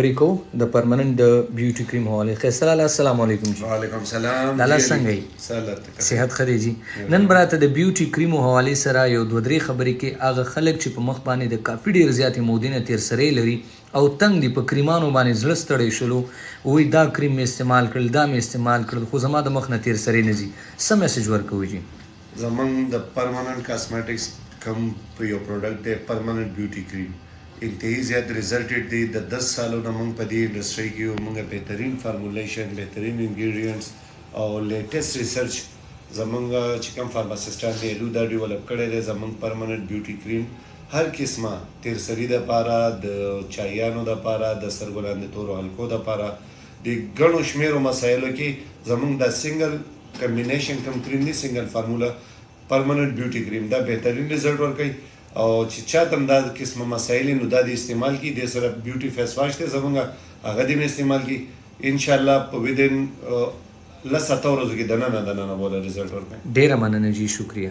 ریکو د پرمننٹ د بیوټي کریم حواله خیسل الله السلام علیکم جی وعلیکم السلام لاله څنګه صحت خدي جی نن براته د بیوټي کریم حواله سره یو دوه درې خبرې کې هغه خلک چې په مخ باندې د کافي ډیر زیاتې مودینه تیر سره لري او تنگ دی په کریمانو باندې زړه ستړی شلو وې دا کریم می استعمال کړل دا می استعمال کړل خو زما د مخ نه تیر سره نه زی سم میسج ورکوي جی زمنګ د پرمننٹ کاسمیټکس کم په یو پروډکټ دی پرمننٹ بیوټي کریم انتهایی زیات ریزلټډ دی د 10 سالو نه موږ په دې انډستری کې یو موږ بهترین فارمولیشن بهترین انګریډینټس او لیټیسټ ریسرچ زمونږ چې کوم فارماسیسټان دی دا ډیولپ کړی دی زمونږ پرمننٹ بیوټي کریم هر قسمه تیر سری د پاره د چایانو د پاره د سرګلاندې تورو حلقو د پاره د ګڼو شمیرو مسایلو کې زمونږ د سنگل کمبینیشن کم کریم دی سنگل فارمولا پرمننٹ بیوټي کریم دا بهترین ریزلټ ورکوي او چې چاته هم دا قسمه مسایل نو دا د استعمال کی د سره بیوټي فیس واش ته زمونږ هغه دې استعمال کی ان شاء الله په ودین لسه تورو کې دنه بوله ریزلټ ورکړي ډیره مننه جی شکریہ